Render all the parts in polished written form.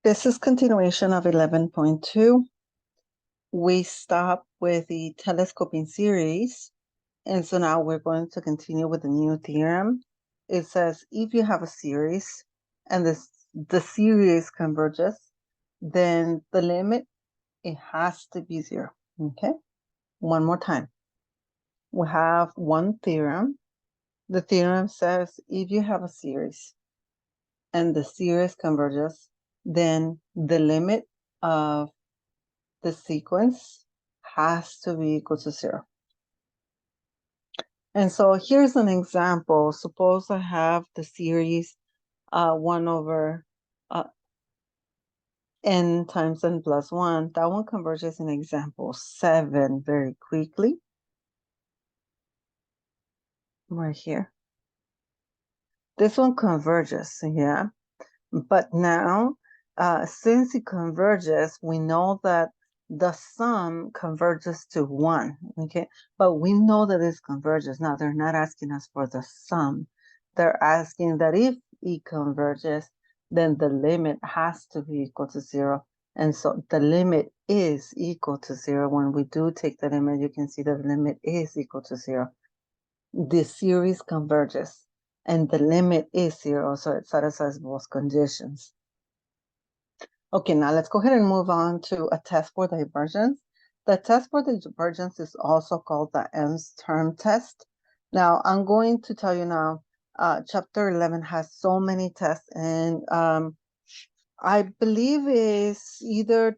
This is continuation of 11.2. We stopped with the telescoping series, and so now we're going to continue with the new theorem. It says if you have a series and the series converges, then the limit, it has to be 0. Okay, one more time. We have one theorem. The theorem says if you have a series and the series converges, then the limit of the sequence has to be equal to 0. And so here's an example. Suppose I have the series 1 over n times n plus 1. That one converges in example 7 very quickly. Right here. This one converges, yeah. But now, since it converges, we know that the sum converges to 1, okay? But we know that this converges. Now, they're not asking us for the sum. They're asking that if it converges, then the limit has to be equal to 0. And so the limit is equal to 0. When we do take the limit, you can see that the limit is equal to 0. The series converges, and the limit is 0, so it satisfies both conditions. Okay, now let's go ahead and move on to a test for divergence. The test for the divergence is also called the nth term test. Now, I'm going to tell you now, chapter 11 has so many tests, and I believe is either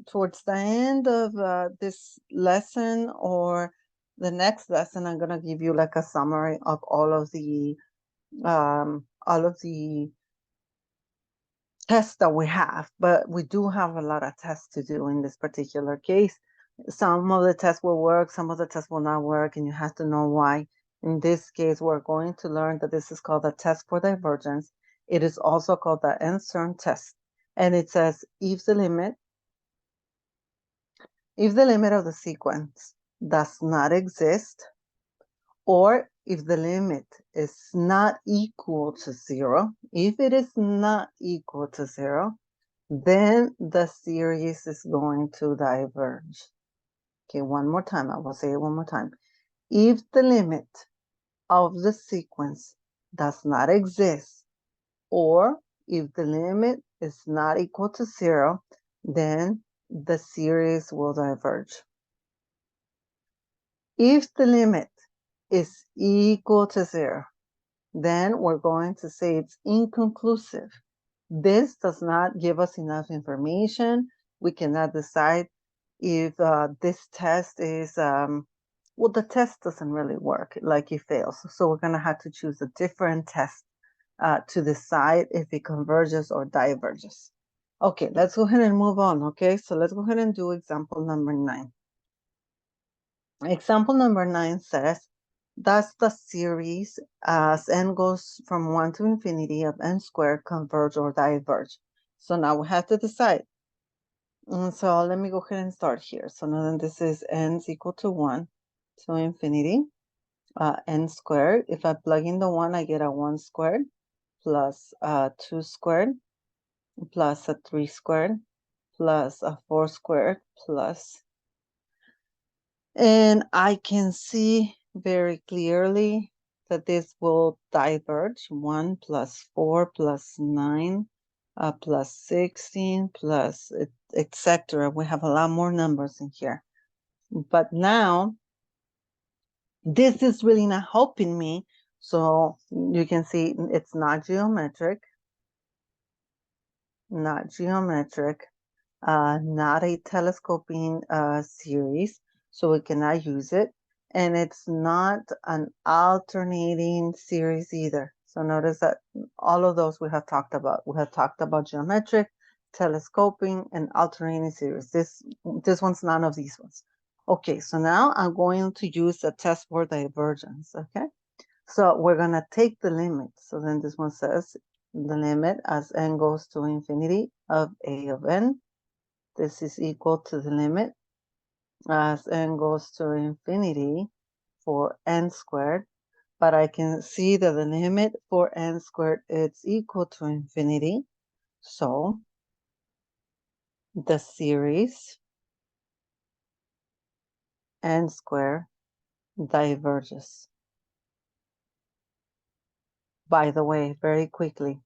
towards the end of this lesson or the next lesson. I'm going to give you like a summary of all of the tests that we have, but we do have a lot of tests to do in this particular case. Some of the tests will work, some of the tests will not work, and you have to know why. In this case, we're going to learn that this is called the test for divergence. It is also called the nth term test. And it says if the limit of the sequence does not exist, or if the limit is not equal to 0, if it is not equal to 0, then the series is going to diverge. Okay, one more time. I will say it one more time. If the limit of the sequence does not exist, or if the limit is not equal to 0, then the series will diverge. If the limit is equal to 0, then we're going to say it's inconclusive. This does not give us enough information. We cannot decide if this test is, well, the test doesn't really work, like it fails. So we're going to have to choose a different test to decide if it converges or diverges. Okay, let's go ahead and move on, okay? So let's go ahead and do example number 9. Example number 9 says, does the series as n goes from 1 to infinity of n squared converge or diverge? So now we have to decide. And so let me go ahead and start here. So now then this is n is equal to 1 to infinity, n squared. If I plug in the 1, I get a 1 squared plus 2 squared plus a 3 squared plus a 4 squared plus. And I can see very clearly that this will diverge. 1 plus 4 plus 9 plus 16 plus etc. We have a lot more numbers in here. But now, this is really not helping me. So you can see it's not geometric. Not geometric. Not a telescoping series. So we cannot use it. And it's not an alternating series either. So notice that all of those we have talked about. We have talked about geometric, telescoping, and alternating series. This one's none of these ones. Okay, so now I'm going to use a test for divergence, okay? So we're going to take the limit. So then this one says the limit as n goes to infinity of a of n. This is equal to the limit as n goes to infinity for n squared. But I can see that the limit for n squared is equal to infinity. So the series n square diverges. By the way, very quickly,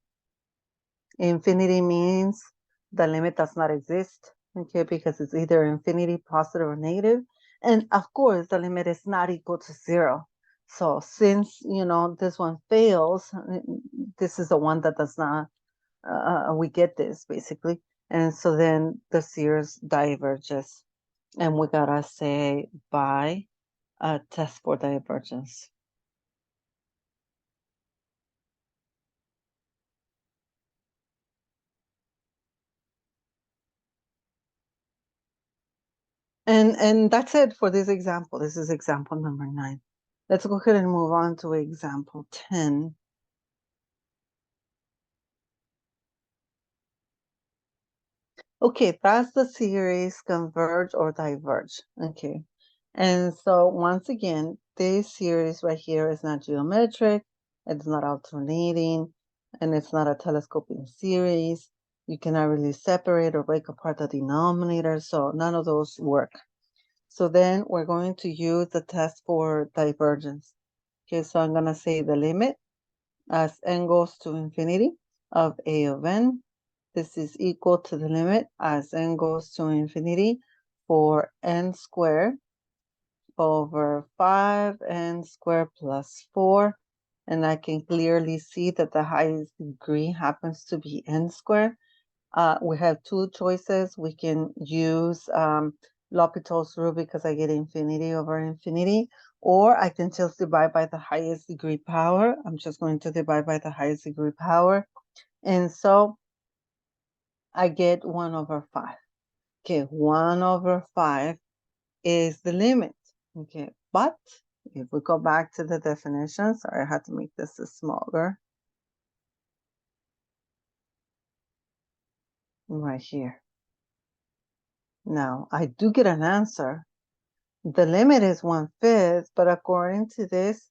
infinity means the limit does not exist, okay, because it's either infinity, positive, or negative. And of course, the limit is not equal to 0. So since, this one fails, this is the one that does not, we get this basically. And so then the series diverges. And we gotta say by a test for divergence. And that's it for this example. This is example number 9. Let's go ahead and move on to example 10. Okay, that's the series converge or diverge. Okay. And so once again, this series right here is not geometric, it's not alternating, and it's not a telescoping series. You cannot really separate or break apart the denominator, so none of those work. So then we're going to use the test for divergence. Okay, so I'm going to say the limit as n goes to infinity of a of n. This is equal to the limit as n goes to infinity for n squared over 5n squared plus 4. And I can clearly see that the highest degree happens to be n squared. We have two choices. We can use L'Hopital's rule because I get infinity over infinity, or I can just divide by the highest degree power. I'm just going to divide by the highest degree power. And so I get 1 over 5. Okay, 1 over 5 is the limit. Okay, but if we go back to the definition, sorry, I had to make this smaller. Right here. Now, I do get an answer. The limit is 1/5, but according to this,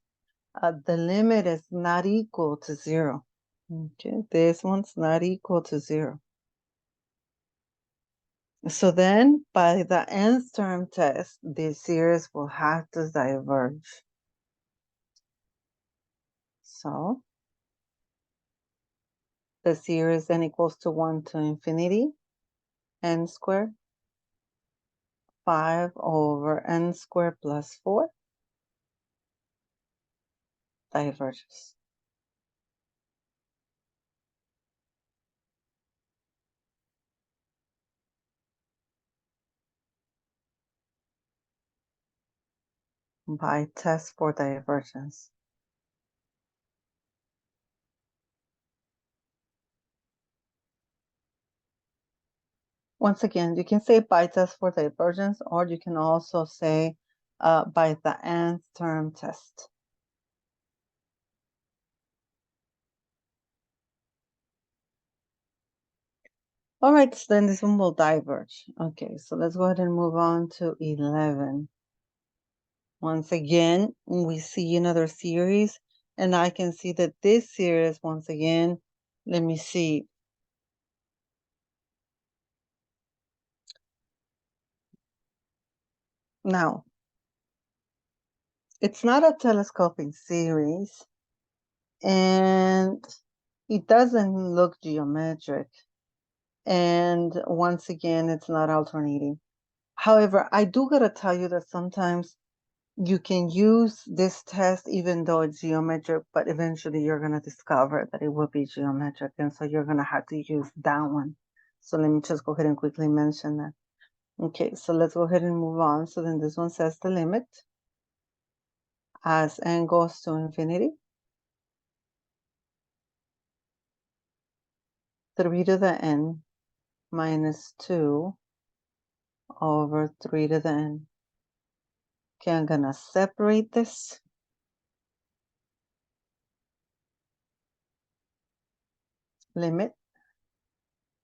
the limit is not equal to 0. Okay, this one's not equal to 0. So then, by the nth term test, the series will have to diverge. So, the series then equals to 1 to infinity, n squared, 5 over n squared plus 4, diverges. By test for divergence. Once again, you can say by test for divergence, or you can also say by the nth term test. All right, so then this one will diverge. Okay, so let's go ahead and move on to 11. Once again, we see another series, and I can see that this series, once again, let me see. Now, it's not a telescoping series, and it doesn't look geometric. And once again, it's not alternating. However, I do gotta tell you that sometimes you can use this test even though it's geometric, but eventually you're gonna discover that it will be geometric, and so you're gonna have to use that one. So let me just go ahead and quickly mention that. Okay, so let's go ahead and move on. So then this one says the limit as n goes to infinity, 3 to the n minus 2 over 3 to the n. Okay, I'm gonna separate this. Limit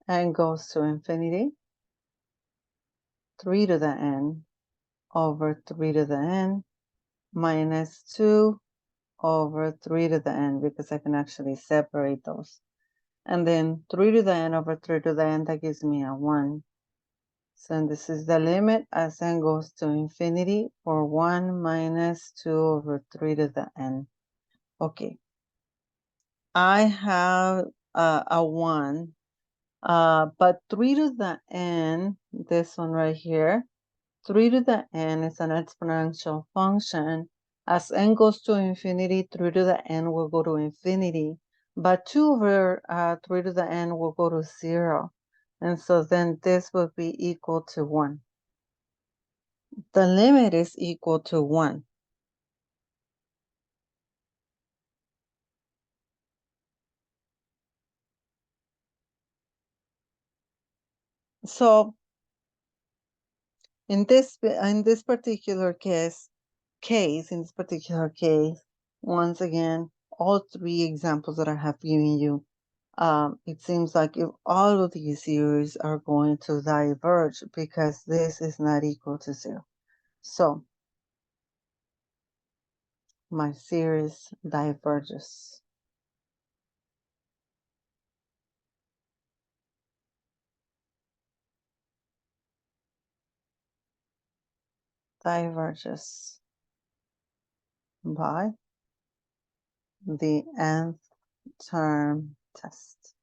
n goes to infinity, 3 to the n over 3 to the n minus 2 over 3 to the n, because I can actually separate those. And then 3 to the n over 3 to the n, that gives me a 1. So this is the limit as n goes to infinity for 1 minus 2 over 3 to the n. Okay. I have a 1, but 3 to the n, this one right here, 3 to the n is an exponential function. As n goes to infinity, 3 to the n will go to infinity. But 2 over 3 to the n will go to 0. And so then this will be equal to 1. The limit is equal to 1. So in this particular case, once again, all three examples that I have given you, it seems like if all of these series are going to diverge because this is not equal to 0. So my series diverges. Diverges by the nth term test.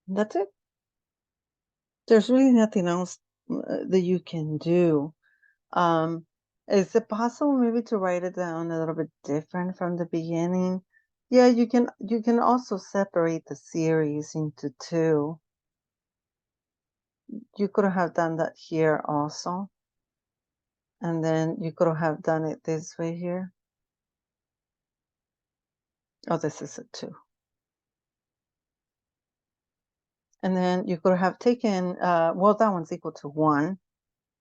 That's it. There's really nothing else that you can do. Is it possible maybe to write it down a little bit different from the beginning? Yeah, you can also separate the series into two. You could have done that here also. And then you could have done it this way here. Oh, this is a 2. And then you could have taken, well, that one's equal to 1.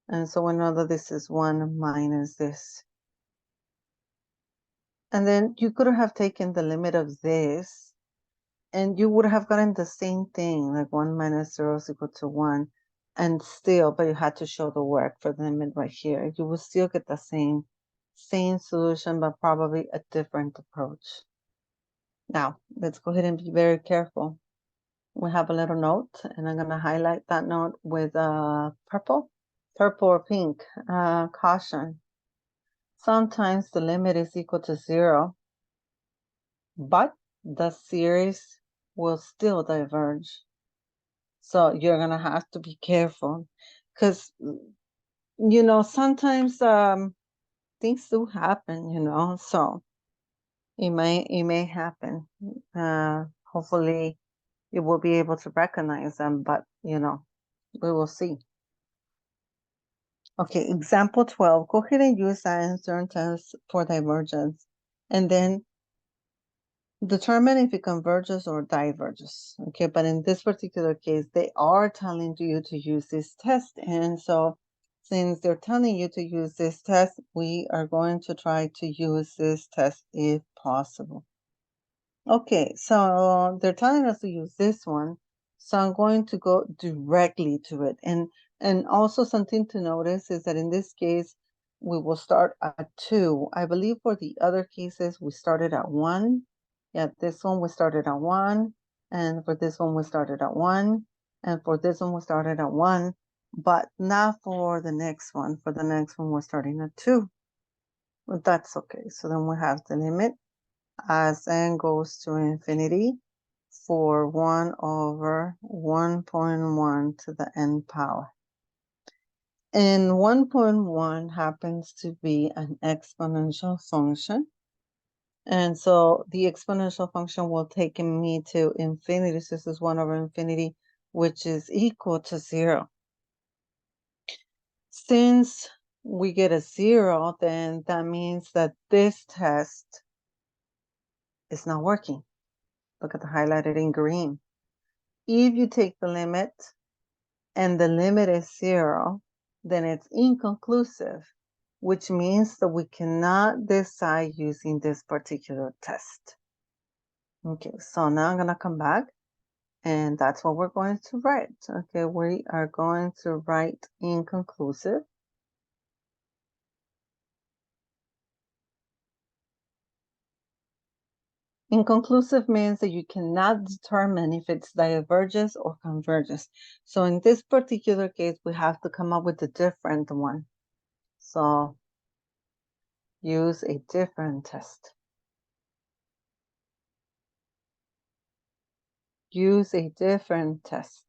And so we know that this is 1 minus this. And then you could have taken the limit of this, and you would have gotten the same thing, like 1 minus 0 is equal to 1. And still, but you had to show the work for the limit right here. You will still get the same solution, but probably a different approach. Now, let's go ahead and be very careful. We have a little note, and I'm going to highlight that note with purple or pink. Caution. Sometimes the limit is equal to 0, but the series will still diverge. So you're going to have to be careful because, sometimes things do happen, so it may happen. Hopefully you will be able to recognize them, but, we will see. Okay, example 12. Go ahead and use that answer and test for divergence. And then determine if it converges or diverges. Okay, but in this particular case, they are telling you to use this test. And so since they're telling you to use this test, we are going to try to use this test if possible. Okay, so they're telling us to use this one. So I'm going to go directly to it. And also something to notice is that in this case, we will start at 2. I believe for the other cases, we started at 1. Yeah, this one we started at 1. And for this one, we started at 1. And for this one, we started at 1. But not for the next one. For the next one, we're starting at 2. But that's okay. So then we have the limit as n goes to infinity for 1 over 1.1 to the n power. And 1.1 happens to be an exponential function. And so the exponential function will take me to infinity. So this is 1 over infinity, which is equal to 0. Since we get a 0, then that means that this test is not working. Look at the highlighted in green. If you take the limit and the limit is 0, then it's inconclusive, which means that we cannot decide using this particular test. Okay, so now I'm going to come back, and that's what we're going to write. Okay, we are going to write inconclusive. Inconclusive means that you cannot determine if it's diverges or converges. So in this particular case, we have to come up with a different one. So use a different test. Use a different test.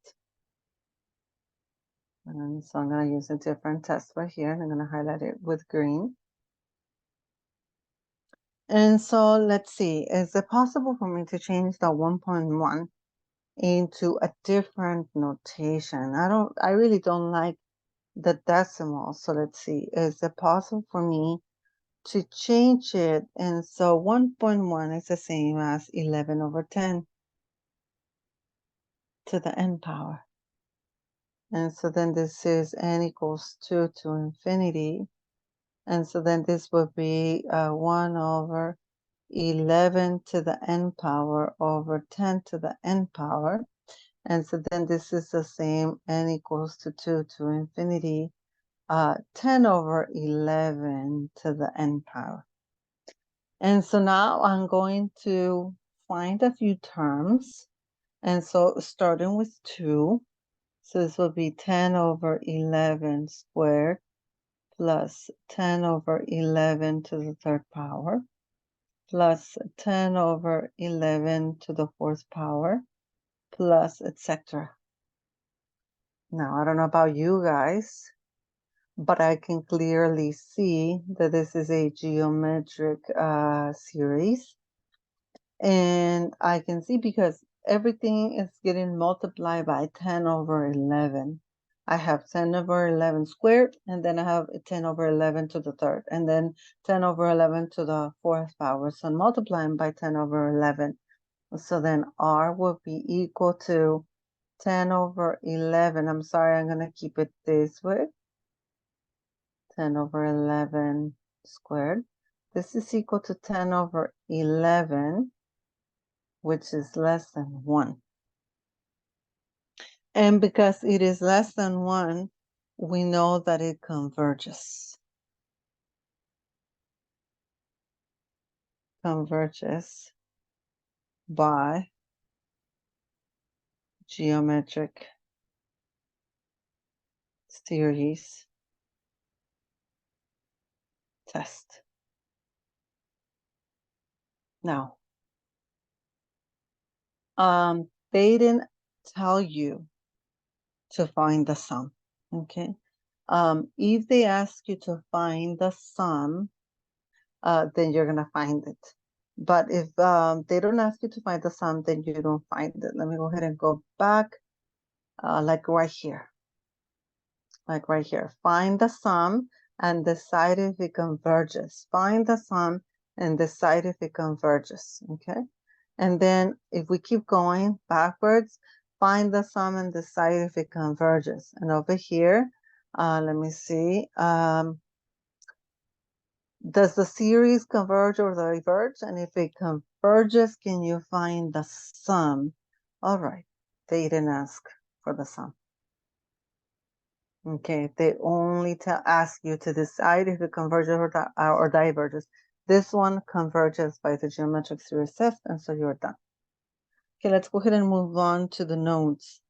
And so I'm going to use a different test right here, and I'm going to highlight it with green. And so let's see, is it possible for me to change the 1.1 into a different notation? I really don't like the decimal. So let's see, is it possible for me to change it? And so 1.1 is the same as 11 over 10 to the n power. And so then this is n equals 2 to infinity. And so then this would be 1 over 11 to the n power over 10 to the n power. And so then this is the same, n equals to 2 to infinity, 10 over 11 to the n power. And so now I'm going to find a few terms. And so starting with 2, so this will be 10 over 11 squared plus 10 over 11 to the third power plus 10 over 11 to the fourth power plus etc. Now, I don't know about you guys, but I can clearly see that this is a geometric series. And I can see because everything is getting multiplied by 10 over 11. I have 10 over 11 squared, and then I have 10 over 11 to the third, and then 10 over 11 to the fourth power. So multiplying by 10 over 11. So then R will be equal to 10 over 11. I'm sorry, I'm going to keep it this way. 10 over 11 squared. This is equal to 10 over 11, which is less than 1. And because it is less than 1, we know that it converges. Converges by geometric series test. Now, they didn't tell you to find the sum, okay? If they ask you to find the sum, then you're gonna find it. But if they don't ask you to find the sum, then you don't find it. Let me go ahead and go back, like right here. Like right here. Find the sum and decide if it converges. Find the sum and decide if it converges, okay? And then if we keep going backwards, find the sum and decide if it converges. And over here, let me see. Does the series converge or diverge? And if it converges, can you find the sum? All right, they didn't ask for the sum. Okay, they only ask you to decide if it converges or diverges. This one converges by the geometric series test, and so you're done. Okay, let's go ahead and move on to the nodes.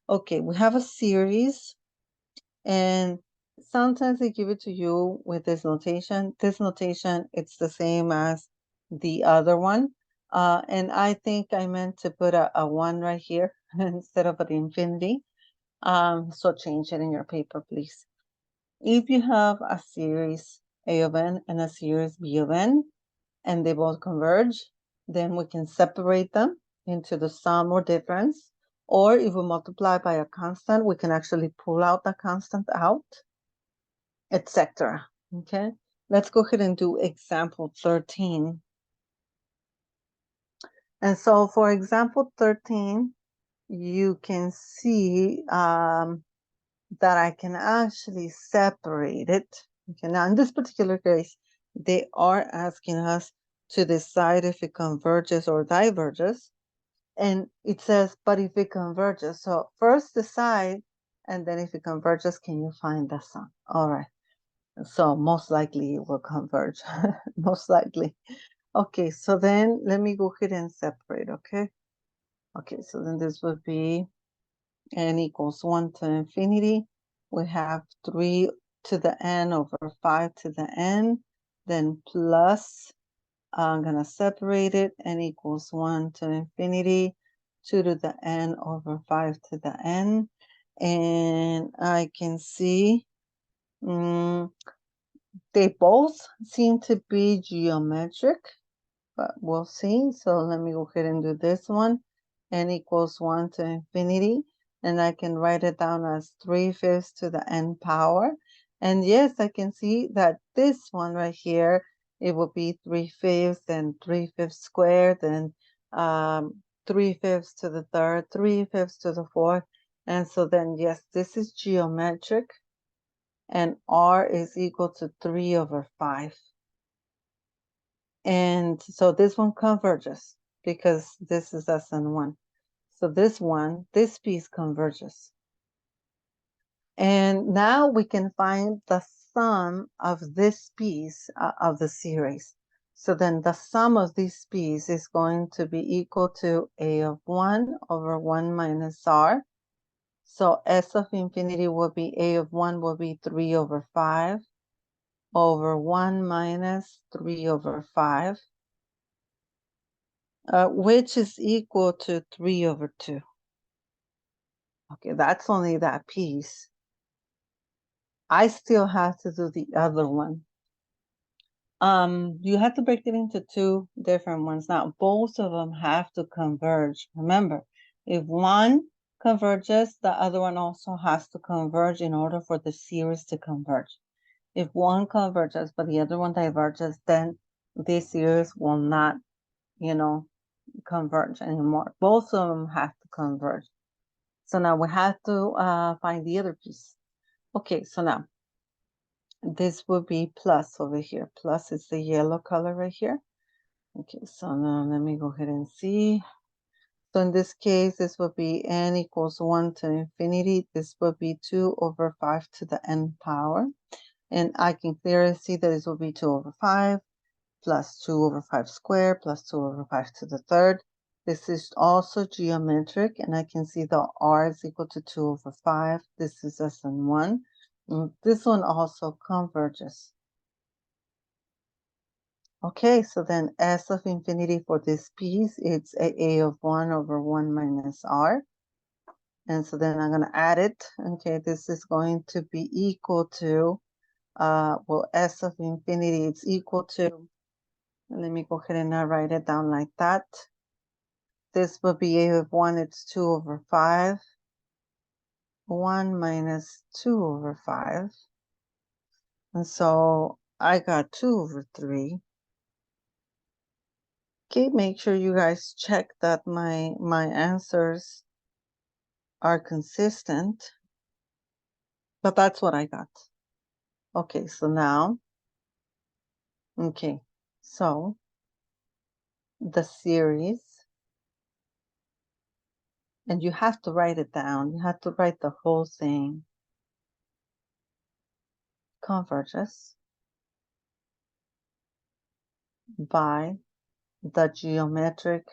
Okay, we have a series, and sometimes they give it to you with this notation. This notation, it's the same as the other one. And I think I meant to put a 1 right here instead of an infinity. So change it in your paper, please. If you have a series A of n and a series B of n, and they both converge, then we can separate them into the sum or difference. Or if we multiply by a constant, we can actually pull out the constant out, etc. Okay, let's go ahead and do example 13. And so for example 13, you can see that I can actually separate it. Okay, now in this particular case, they are asking us to decide if it converges or diverges. And it says, but if it converges, so first decide, and then if it converges, can you find the sum? All right, so most likely it will converge, most likely. Okay, so then let me go ahead and separate, okay? Okay, so then this would be n equals 1 to infinity. We have 3 to the n over 5 to the n, then plus, I'm going to separate it, n equals 1 to infinity, 2 to the n over 5 to the n. And I can see they both seem to be geometric, but we'll see. So let me go ahead and do this one. N equals 1 to infinity. And I can write it down as 3/5 to the n power. And yes, I can see that this one right here, it will be 3/5 and 3/5 squared, and 3/5 to the third, 3/5 to the fourth. And so then, yes, this is geometric. And r is equal to 3/5. And so this one converges because this is SN1. So this piece converges. And now we can find the sum of this piece of the series. So then the sum of this piece is going to be equal to a of 1 over 1 minus r. So s of infinity will be a of 1 will be 3/5 over 1 minus 3/5. Which is equal to 3/2. Okay, that's only that piece. I still have to do the other one. You have to break it into two different ones. Now, both of them have to converge. Remember, if one converges, the other one also has to converge in order for the series to converge. If one converges, but the other one diverges, then this series will not, converge anymore. Both of them have to converge. So now we have to find the other piece. Okay, so now this would be plus over here. Plus is the yellow color right here. Okay, so now let me go ahead and see. So in this case, this would be n equals 1 to infinity. This would be 2/5 to the n power. And I can clearly see that this will be 2/5 plus 2/5 squared plus 2/5 to the third. This is also geometric, and I can see the r is equal to 2/5. This is SN1. This one also converges. Okay, so then S of infinity for this piece, it's a of 1 over 1 minus r. And so then I'm going to add it. Okay, this is going to be equal to, S of infinity, it's equal to, let me go ahead and write it down like that. This would be a of 1, it's 2/5. 1 minus 2/5. And so I got 2/3. Okay, make sure you guys check that my answers are consistent. But that's what I got. Okay, so now, okay, so the series, and you have to write it down. You have to write the whole thing. Converges by the geometric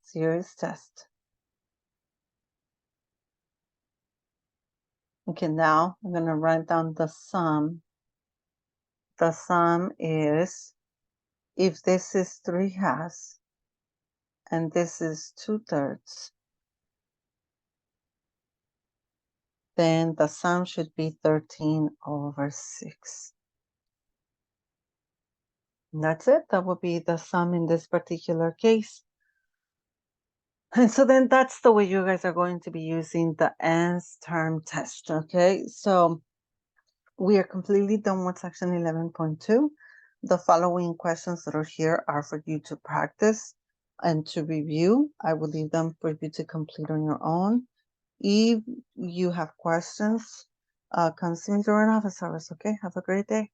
series test. Okay, now I'm going to write down the sum. The sum is, if this is 3/2 and this is 2/3, then the sum should be 13/6. And that's it. That would be the sum in this particular case. And so then that's the way you guys are going to be using the nth term test, okay? So we are completely done with section 11.2. The following questions that are here are for you to practice and to review. I will leave them for you to complete on your own. If you have questions, come see me during office hours, okay? Have a great day.